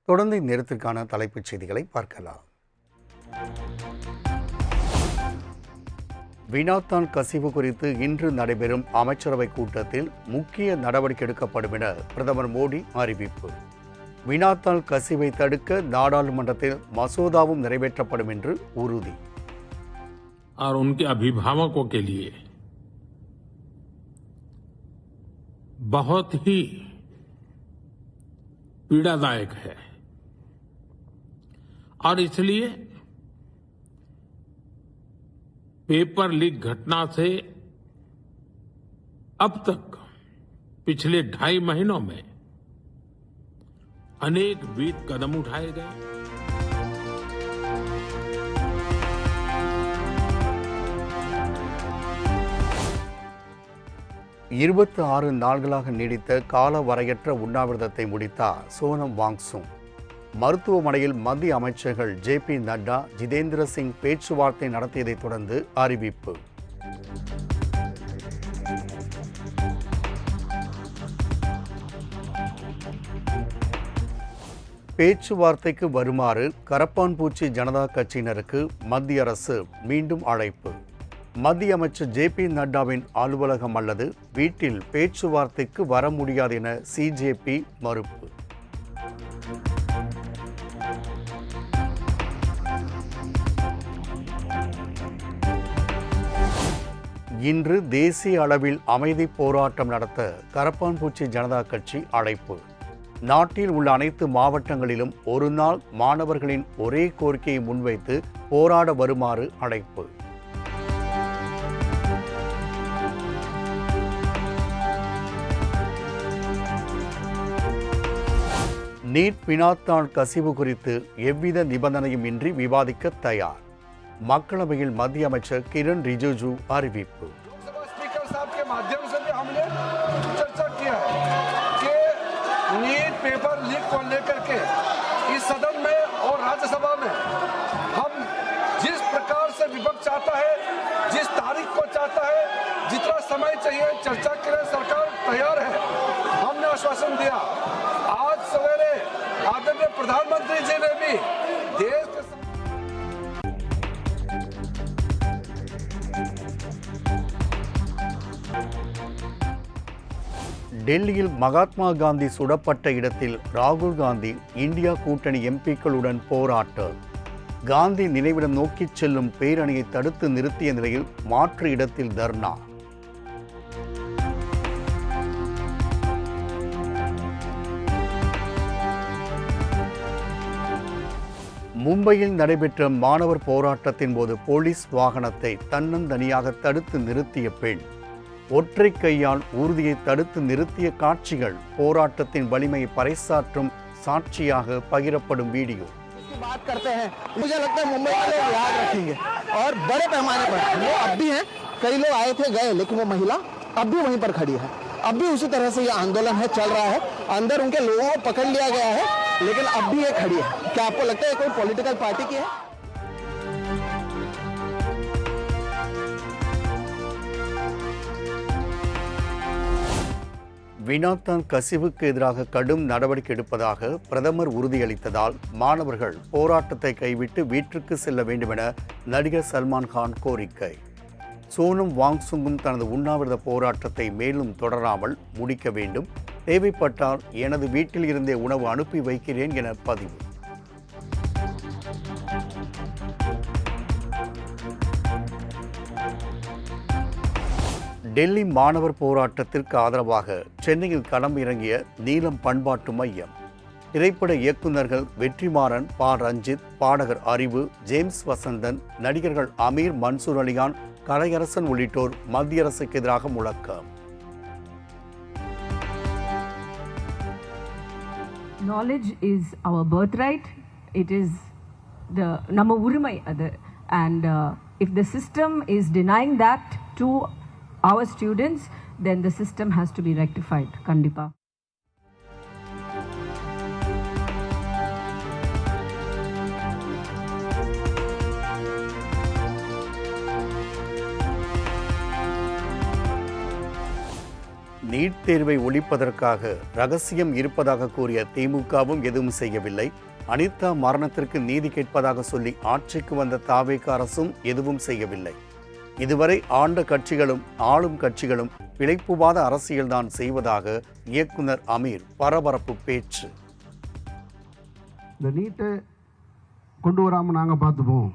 தொடர்ந்து இந்நேரத்திற்கான தலைப்புச் செய்திகளை பார்க்கலாம். வினாத்தான் கசிவு குறித்து இன்று நடைபெறும் அமைச்சரவை கூட்டத்தில் முக்கிய நடவடிக்கை எடுக்கப்படும் என பிரதமர் மோடி அறிவிப்பு. வினாத்தாள் கசிவை தடுக்க நாடாளுமன்றத்தில் மசோதாவும் நிறைவேற்றப்படும் என்று உறுதி. और उनके अभिभावकों के लिए बहुत ही पीड़ादायक है और इसलिए पेपर लीक घटना से अब तक पिछले 2.5 महीनों में अनेक विध कदम उठाए गए. 26 நாட்களாக நீடித்த காலவரையற்ற உண்ணாவிரதத்தை முடித்தார் சோனம் வாங்சுக். மருத்துவமனையில் மத்திய அமைச்சர்கள் ஜே.பி. நட்டா, ஜிதேந்திர சிங் பேச்சுவார்த்தை நடத்தியதைத் தொடர்ந்து அறிவிப்பு. பேச்சுவார்த்தைக்கு வருமாறு கரப்பான்பூச்சி ஜனதா கட்சியினருக்கு மத்திய அரசு மீண்டும் அழைப்பு. மத்திய அமைச்சர் ஜே.பி. நட்டாவின் அலுவலகம் அல்லது வீட்டில் பேச்சுவார்த்தைக்கு வர முடியாது என சிஜேபி மறுப்பு. இன்று தேசிய அளவில் அமைதி போராட்டம் நடத்த கரப்பான்பூச்சி ஜனதா கட்சி அழைப்பு. நாட்டில் உள்ள அனைத்து மாவட்டங்களிலும் ஒரு நாள் மாணவர்களின் ஒரே கோரிக்கையை முன்வைத்து போராட வருமாறு அழைப்பு. நீட் வினாத்தாள் கசிவு குறித்து எவ்வித நிபந்தனையும் இன்றி விவாதிக்க தயார். மக்களவையில் மத்திய அமைச்சர் கிரண் ரிஜிஜு அறிவிப்பு. नीट पेपर लीक को लेकर के इस सदन में और राज्यसभा में हम जिस प्रकार से विपक्ष चाहता है, जिस तारीख को चाहता है, जितना समय चाहिए चर्चा के लिए सरकार तैयार है. हमने आश्वासन दिया. आज सवेरे आदरणीय प्रधानमंत्री जी ने भी देश के டெல்லியில் மகாத்மா காந்தி சுடப்பட்ட இடத்தில் ராகுல் காந்தி இந்தியா கூட்டணி எம்பிக்களுடன் போராட்டம். காந்தி நினைவிடம் நோக்கிச் செல்லும் பேரணியை தடுத்து நிறுத்திய நிலையில் மாற்று இடத்தில் தர்ணா. மும்பையில் நடைபெற்ற மாணவர் போராட்டத்தின் போது போலீஸ் வாகனத்தை தன்னந்தனியாக தடுத்து நிறுத்திய பெண். ஒற்றை கையால் ஊர்தியை தடுத்து நிறுத்திய காட்சிகள் போராட்டத்தின் வலிமையை பறைசாற்றும் சாட்சியாக பகிரப்படும் வீடியோ. बात करते हैं, मुझे लगता है मुंबई वाले याद रखेंगे और बड़े पैमाने पर वो अब भी हैं. कई लोग आए थे गए, लेकिन वो महिला अब भी वहीं पर खड़ी है. अब भी उसी तरह से ये आंदोलन है, चल रहा है. अंदर उनके लोगों को पकड़ लिया गया है, लेकिन अब भी ये खड़ी है. क्या आपको लगता है कोई पॉलिटिकल पार्टी की है? வினாத்தான் கசிவுக்கு எதிராக கடும் நடவடிக்கை எடுப்பதாக பிரதமர் உறுதியளித்ததால் மாணவர்கள் போராட்டத்தை கைவிட்டு வீட்டிற்கு செல்ல வேண்டுமென நடிகர் சல்மான் கான் கோரிக்கை. சோனம் வாங்சுக்கும் தனது உண்ணாவிரத போராட்டத்தை மேலும் தொடராமல் முடிக்க வேண்டும், தேவைப்பட்டால் எனது வீட்டில் இருந்தே உணவு அனுப்பி வைக்கிறேன் என பதிவு. டெல்லி மாணவர் போராட்டத்திற்கு ஆதரவாக சென்னையில் களம் இறங்கிய நீலம் பண்பாட்டு மையம். திரைப்பட இயக்குநர்கள் வெற்றிமாறன், பா. ரஞ்சித், பாடகர் அறிவு, ஜேம்ஸ் வசந்தன், நடிகர்கள் அமீர், மன்சூர் அலிகான், கலையரசன் உள்ளிட்டோர் மத்திய அரசுக்கு எதிராக முழக்கம். Knowledge is our birthright. It is the நம்ம உரிமை அது. And if the system is denying that to our students, then the system has to be rectified. Kandipa. NEET தேர்வை ஒழிப்பதற்காக ரகசியம் இருப்பதாக கூறிய திமுகவும் எதுவும் செய்யவில்லை. அனிதா மரணத்திற்கு நீதி கேட்பதாக சொல்லி ஆட்சிக்கு வந்த தாவேக அரசும் எதுவும் செய்யவில்லை. இதுவரை ஆண்ட கட்சிகளும் ஆளும் கட்சிகளும் பிழைப்புவாத அரசியல்தான் செய்வதாக இயக்குனர் அமீர் பரபரப்பு பேச்சு. இந்த நீட்டை கொண்டு வராமல் நாங்கள் பார்த்துப்போம்,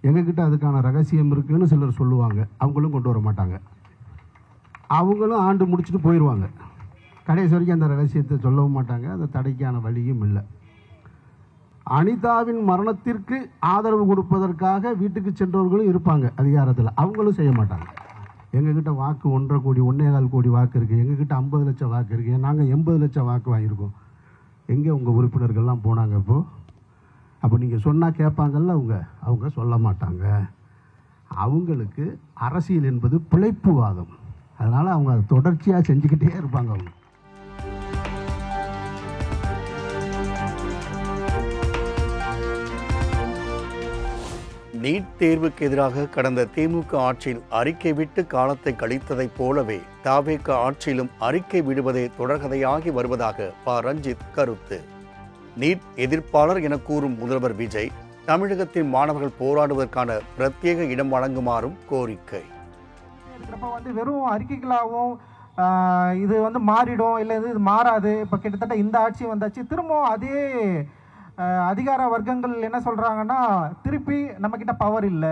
எங்ககிட்ட அதுக்கான ரகசியம் இருக்குன்னு சிலர் சொல்லுவாங்க. அவங்களும் கொண்டு வர மாட்டாங்க. அவங்களும் ஆண்டு முடிச்சுட்டு போயிடுவாங்க. கடைசி வரைக்கும் அந்த ரகசியத்தை சொல்லவும் மாட்டாங்க. அந்த தடைக்கான வழியும் இல்லை. அனிதாவின் மரணத்திற்கு ஆதரவு கொடுப்பதற்காக வீட்டுக்கு சென்றவர்களும் இருப்பாங்க அதிகாரத்தில். அவங்களும் செய்ய மாட்டாங்க. எங்ககிட்ட வாக்கு 1.5 கோடி 1.25 கோடி வாக்கு இருக்குது, எங்ககிட்ட 50 லட்சம் வாக்கு இருக்குது, நாங்கள் 80 லட்சம் வாக்கு வாங்கியிருக்கோம். எங்கே உங்கள் உறுப்பினர்கள்லாம் போனாங்க? அப்போ நீங்கள் சொன்னால் கேட்பாங்கல்ல, அவங்க சொல்ல மாட்டாங்க. அவங்களுக்கு அரசியல் என்பது பிழைப்புவாதம். அதனால் அவங்க அதை தொடர்ச்சியாக செஞ்சுக்கிட்டே இருப்பாங்க. அவங்க நீட் தேர்வுக்கு எதிராக கடந்த திமுக ஆட்சியில் அறிக்கை விட்டு காலத்தை கழித்ததைப் போலவே தாவேக ஆட்சியிலும் அறிக்கை விடுவதே தொடர்கதையாகி வருவதாக ப. ரஞ்சித் கருத்து. நீட் எதிர்ப்பாளர் என கூறும் முதல்வர் விஜய் தமிழகத்தின் மாணவர்கள் போராடுவதற்கான பிரத்யேக இடம் வழங்குமாறும் கோரிக்கை. வெறும் அறிக்கைகளாகவும் இது மாறிடும், இல்லை இது மாறாது. இப்போ கிட்டத்தட்ட இந்த ஆட்சி வந்தாச்சு, திரும்பவும் அதே அதிகார வர்க்கங்கள் என்ன சொல்கிறாங்கன்னா, திருப்பி நம்மக்கிட்ட பவர் இல்லை,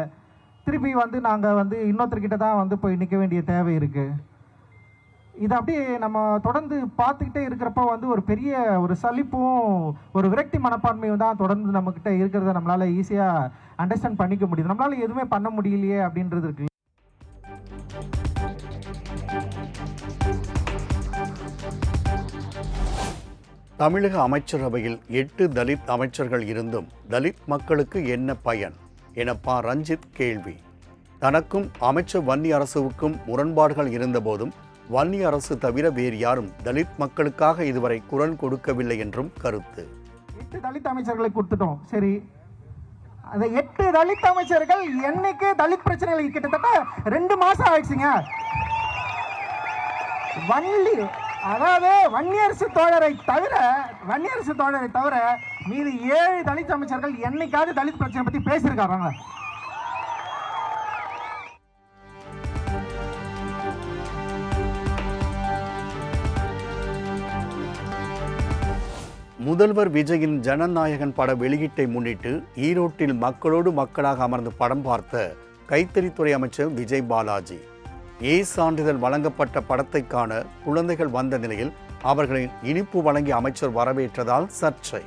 திருப்பி நாங்கள் இன்னொருத்தர்கிட்ட தான் போய் நிற்க வேண்டிய தேவை இருக்குது. இது அப்படியே நம்ம தொடர்ந்து பார்த்துக்கிட்டே இருக்கிறப்போ ஒரு பெரிய ஒரு சலிப்பும் ஒரு விரக்தி மனப்பான்மையும் தான் தொடர்ந்து நம்மக்கிட்ட இருக்கிறத நம்மளால் ஈஸியாக அண்டர்ஸ்டாண்ட் பண்ணிக்க முடியுது. நம்மளால் எதுவுமே பண்ண முடியலையே அப்படின்றது இருக்கு. தமிழக அமைச்சரவையில் 8 தலித் அமைச்சர்கள் இருந்தும் தலித் மக்களுக்கு என்ன பயன் என ப. ரஞ்சித் கேள்வி. தனக்கும் அமைச்சர் வன்னி அரசுவுக்கும் முரண்பாடுகள் இருந்தபோதும் வன்னி அரசு தவிர வேறு யாரும் தலித் மக்களுக்காக இதுவரை குரல் கொடுக்கவில்லை என்றும் கருத்து. 8 தலித் அமைச்சர்களை கொடுத்துட்டோம், சரி. அந்த 8 தலித் அமைச்சர்கள் என்னைக்கு தலித் பிரச்சனைகள் கிட்டத்தட்ட 2 மாசம் ஆயிடுச்சுங்க. வன்னியரசு தோழரை தவிர மீது 7 தலித் அமைச்சர்கள் என்னைக்காவது தலித் பிரச்சனை பத்தி பேசியிருக்காங்க? முதல்வர் விஜயின் ஜனநாயகன் பட வெளியீட்டை முன்னிட்டு ஈரோட்டில் மக்களோடு மக்களாக அமர்ந்து படம் பார்த்த கைத்தறித்துறை அமைச்சர் விஜய் பாலாஜி. ஏ சான்றிதழ் வழங்கப்பட்ட படத்தை காண குழந்தைகள் வந்த நிலையில் அவர்களின் இனிப்பு வழங்கி அமைச்சர் வரவேற்றதால் சர்ச்சை.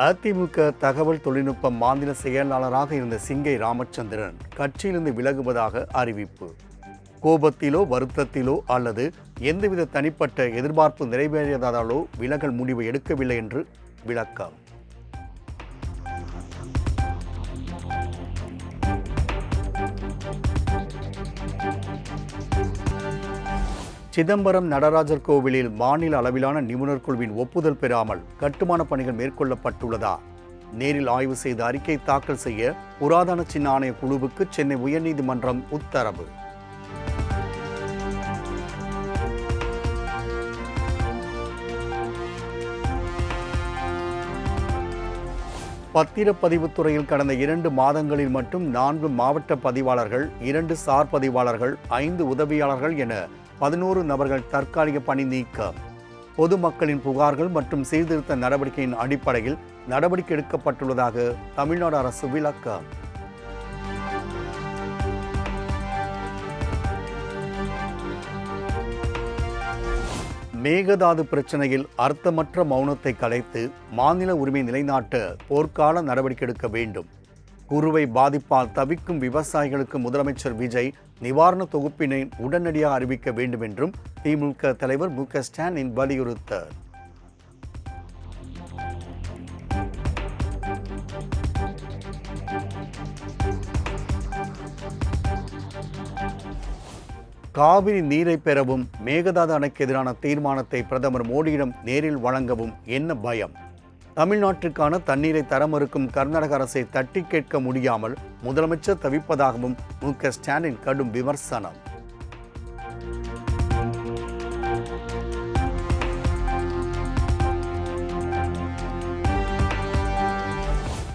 அதிமுக தகவல் தொழில்நுட்ப மாநில செயலாளராக இருந்த சிங்கை ராமச்சந்திரன் கட்சியிலிருந்து விலகுவதாக அறிவிப்பு. கோபத்திலோ வருத்தத்திலோ அல்லது எந்தவித தனிப்பட்ட எதிர்பார்ப்பு நிறைவேறியதாலோ விலகல் முடிவு எடுக்கவில்லை என்று விளக்கம். சிதம்பரம் நடராஜர் கோவிலில் மாநில அளவிலான நிபுணர் குழுவின் ஒப்புதல் பெறாமல் கட்டுமான பணிகள் மேற்கொள்ளப்பட்டுள்ளதா? நேரில் ஆய்வு செய்து அறிக்கை தாக்கல் செய்ய புராதன சின்ன ஆணைய குழுவுக்கு சென்னை உயர்நீதிமன்றம் உத்தரவு. பத்திரப்பதிவுத்துறையில் கடந்த 2 மாதங்களில் மட்டும் 4 மாவட்ட பதிவாளர்கள், 2 சார் பதிவாளர்கள், 5 உதவியாளர்கள் என 11 நபர்கள் தற்காலிக பணி நீக்கம். பொதுமக்களின் புகார்கள் மற்றும் சீர்திருத்த நடவடிக்கையின் அடிப்படையில் நடவடிக்கை எடுக்கப்பட்டுள்ளதாக தமிழ்நாடு அரசு விளக்கம். மேகதாது பிரச்சனையில் அர்த்தமற்ற மௌனத்தை கலைத்து மாநில உரிமை நிலைநாட்ட போர்க்கால நடவடிக்கை எடுக்க வேண்டும். குறுவை பாதிப்பால் தவிக்கும் விவசாயிகளுக்கு முதலமைச்சர் விஜய் நிவாரண தொகுப்பினை உடனடியாக அறிவிக்க வேண்டும் என்றும் திமுக தலைவர் மு.க. ஸ்டாலின் வலியுறுத்தார். காவிரி நீரை பெறவும் மேகதாது அணைக்கு எதிரான தீர்மானத்தை பிரதமர் மோடியிடம் நேரில் வழங்கவும் என்ன பயம்? தமிழ்நாட்டிற்கான தண்ணீரை தர மறுக்கும் கர்நாடக அரசை தட்டி கேட்க முடியாமல் முதலமைச்சர் தவிப்பதாகவும் மு.க. ஸ்டாலின் கடும் விமர்சனம்.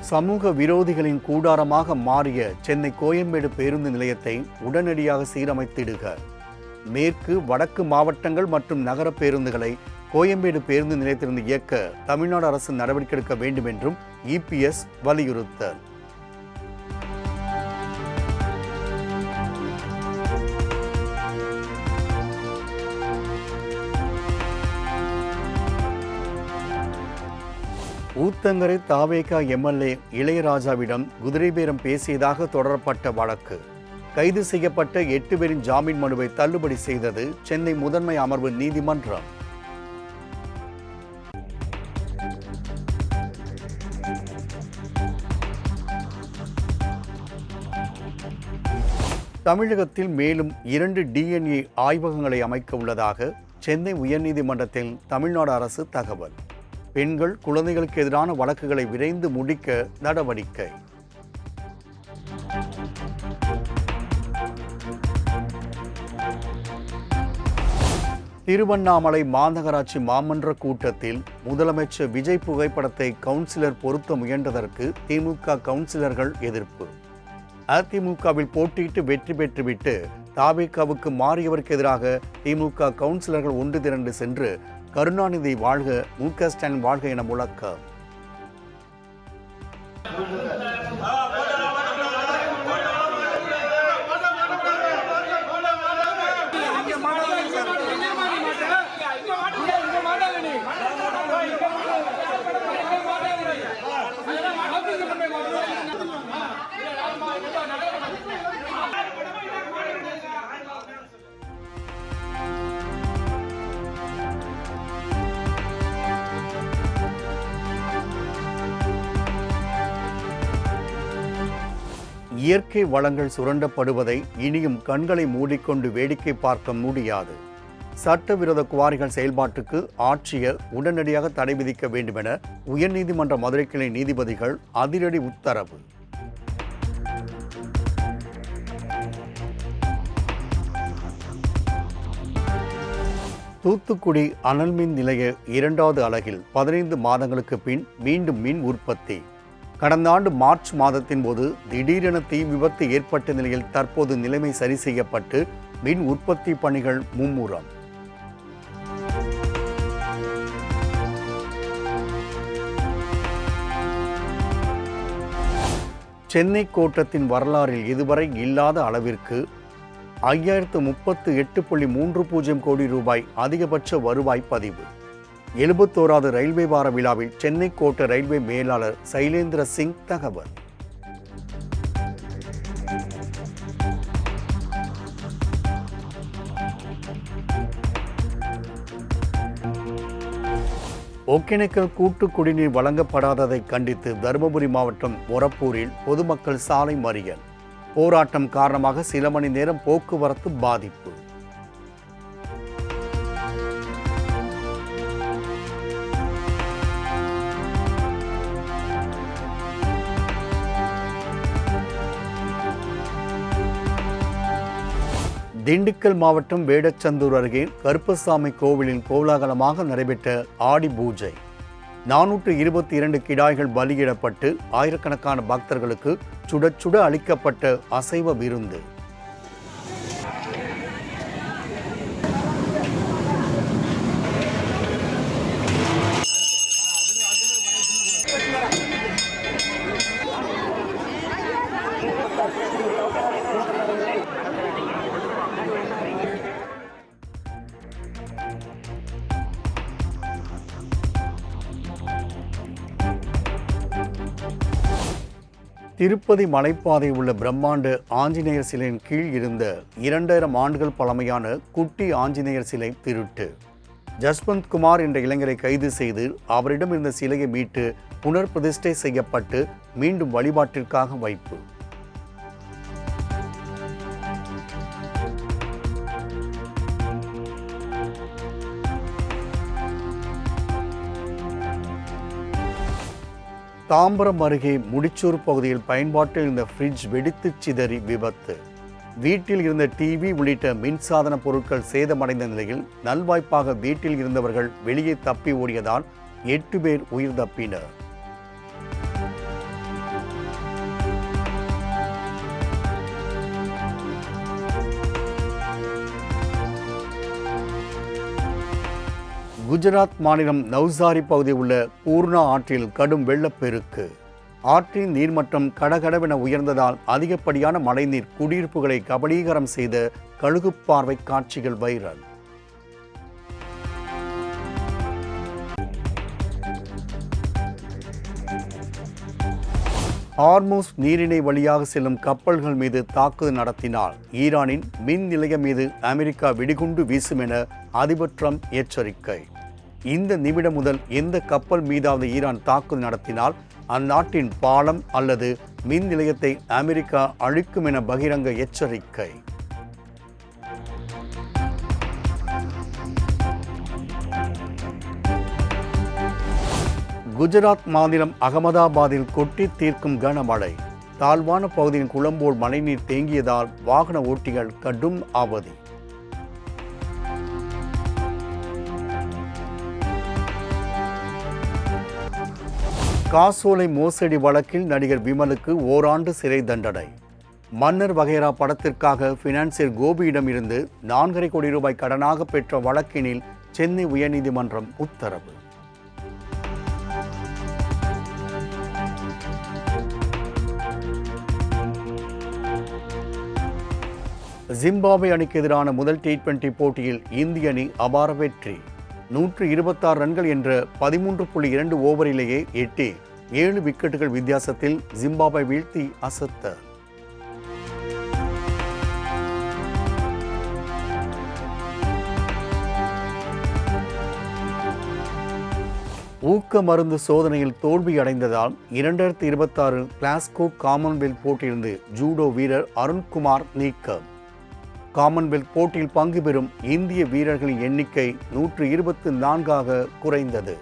சமூக விரோதிகளின் கூடாரமாக மாறிய சென்னை கோயம்பேடு பேருந்து நிலையத்தை உடனடியாக சீரமைத்திடுக. மேற்கு வடக்கு மாவட்டங்கள் மற்றும் நகர பேருந்துகளை கோயம்பேடு பேருந்து நிலையத்திலிருந்து இயக்க தமிழ்நாடு அரசு நடவடிக்கை எடுக்க வேண்டும் என்றும் இபிஎஸ் வலியுறுத்தல். ஊத்தங்கரை தாவேகா எம்எல்ஏ இளையராஜாவிடம் குதிரை பேரம் பேசியதாக தொடரப்பட்ட வழக்கு. கைது செய்யப்பட்ட 8 பேரின் ஜாமீன் மனுவை தள்ளுபடி செய்தது சென்னை முதன்மை அமர்வு நீதிமன்றம். தமிழகத்தில் மேலும் 2 DNA ஆய்வகங்களை அமைக்க உள்ளதாக சென்னை உயர்நீதிமன்றத்தில் தமிழ்நாடு அரசு தகவல். பெண்கள் குழந்தைகளுக்கு எதிரான வழக்குகளை விரைந்து முடிக்க நடவடிக்கை. திருவண்ணாமலை மாநகராட்சி மாமன்ற கூட்டத்தில் முதலமைச்சர் விஜய் புகைப்படத்தை கவுன்சிலர் பொருத்த முயன்றதற்கு திமுக கவுன்சிலர்கள் எதிர்ப்பு. அதிமுகவில் போட்டியிட்டு வெற்றி பெற்றுவிட்டு தாவேகாவுக்கு மாறியவருக்கு எதிராக திமுக கவுன்சிலர்கள் ஒன்று திரண்டு சென்று கருணாநிதி வாழ்க, மு.க. ஸ்டாலின் வாழ்க என முழக்கம். இயற்கை வளங்கள் சுரண்டப்படுவதை இனியும் கண்களை மூடிக்கொண்டு வேடிக்கை பார்க்க முடியாது. சட்டவிரோத குவாரிகள் செயல்பாட்டுக்கு ஆட்சியர் உடனடியாக தடை விதிக்க வேண்டும் என உயர்நீதிமன்ற மதுரை கிளை நீதிபதிகள் அதிரடி உத்தரவு. தூத்துக்குடி அனல் மின் நிலைய 2வது அலகில் 15 மாதங்களுக்கு பின் மீண்டும் மின் உற்பத்தி. கடந்த ஆண்டு மார்ச் மாதத்தின் போது திடீரென தீ விபத்து ஏற்பட்ட நிலையில் தற்போது நிலைமை சரி செய்யப்பட்டு மின் உற்பத்தி பணிகள் மும்முரம். சென்னை கோட்டத்தின் வரலாறில் இதுவரை இல்லாத அளவிற்கு 5038.30 கோடி ரூபாய் அதிகபட்ச வருவாய் பதிவு. 71வது ரயில்வே வார விழாவில் சென்னை கோட்ட ரயில்வே மேலாளர் சைலேந்திர சிங் தகவல். ஒகேனக்கல் கூட்டு குடிநீர் வழங்கப்படாததை கண்டித்து தருமபுரி மாவட்டம் மொரப்பூரில் பொதுமக்கள் சாலை மறியல். போராட்டம் காரணமாக சில மணி நேரம் போக்குவரத்து பாதிப்பு. திண்டுக்கல் மாவட்டம் வேடச்சந்தூர் அருகே கருப்பசாமி கோவிலில் கோலாகலமாக நடைபெற்ற ஆடி பூஜை. 422 கிடாய்கள் பலியிடப்பட்டு ஆயிரக்கணக்கான பக்தர்களுக்கு சுட சுட அளிக்கப்பட்ட அசைவ விருந்து. திருப்பதி மலைப்பாதையில் உள்ள பிரம்மாண்ட ஆஞ்சநேயர் சிலையின் கீழ் இருந்த 2000 ஆண்டுகள் பழமையான குட்டி ஆஞ்சநேயர் சிலை திருட்டு. ஜஸ்வந்த் குமார் என்ற இளைஞரை கைது செய்து அவரிடம் இருந்த சிலையை மீட்டு புனர் பிரதிஷ்டை செய்யப்பட்டு மீண்டும் வழிபாட்டிற்காக வைப்பு. தாம்பரம் அருகே முடிச்சூர் பகுதியில் பயன்பாட்டில் இருந்த ஃப்ரிட்ஜ் வெடித்து சிதறி விபத்து. வீட்டில் இருந்த டிவி உள்ளிட்ட மின்சாதன பொருட்கள் சேதமடைந்த நிலையில் நல்வாய்ப்பாக வீட்டில் இருந்தவர்கள் வெளியே தப்பி ஓடியதால் 8 பேர் உயிர் தப்பினர். குஜராத் மாநிலம் நவ்சாரி பகுதியில் உள்ள பூர்ணா ஆற்றில் கடும் வெள்ளப்பெருக்கு. ஆற்றின் நீர்மட்டம் கடகடவென உயர்ந்ததால் அதிகப்படியான மழைநீர் குடியிருப்புகளை கபலீகரம் செய்த கழுகுப்பார்வை காட்சிகள் வைரல். ஹார்மூஸ் நீரிணை வழியாக செல்லும் கப்பல்கள் மீது தாக்குதல் நடத்தினால் ஈரானின் மின் நிலையம் மீது அமெரிக்கா வெடிகுண்டு வீசும் என அதிபர் ட்ரம்ப் எச்சரிக்கை. இந்த நிமிடம் முதல் எந்த கப்பல் மீதாவது ஈரான் தாக்குதல் நடத்தினால் அந்நாட்டின் பாலம் அல்லது மின் நிலையத்தை அமெரிக்கா அழிக்கும் என பகிரங்க எச்சரிக்கை. குஜராத் மாநிலம் அகமதாபாத்தில் கொட்டி தீர்க்கும் கனமழை. தாழ்வான பகுதியின் குளம்போல் மழைநீர் தேங்கியதால் வாகன ஓட்டிகள் கடும் அவதி. காசோலை மோசடி வழக்கில் நடிகர் விமலுக்கு ஓராண்டு சிறை தண்டனை. மன்னர் வகைரா படத்திற்காக பினான்சியர் கோபியிடம் இருந்து 4.5 கோடி ரூபாய் கடனாக பெற்ற வழக்கினில் சென்னை உயர்நீதிமன்றம் உத்தரவு. ஜிம்பாப்வே அணிக்கு எதிரான முதல் T20 போட்டியில் இந்திய அணி அபார வெற்றி. 126 ரன்கள் என்ற 13.2 ஓவரிலேயே எட்டி 7 விக்கெட்டுகள் வித்தியாசத்தில் ஜிம்பாப்வே வீழ்த்தி அசத்த. ஊக்க மருந்து சோதனையில் தோல்வியடைந்ததால் 2026 கிளாஸ்கோ காமன்வெல்த் போட்டியிலிருந்து ஜூடோ வீரர் அருண்குமார் நீக்கம். காமன்வெல்த் போட்டியில் பங்கு பெறும் இந்திய வீரர்களின் எண்ணிக்கை 124ஆக குறைந்தது.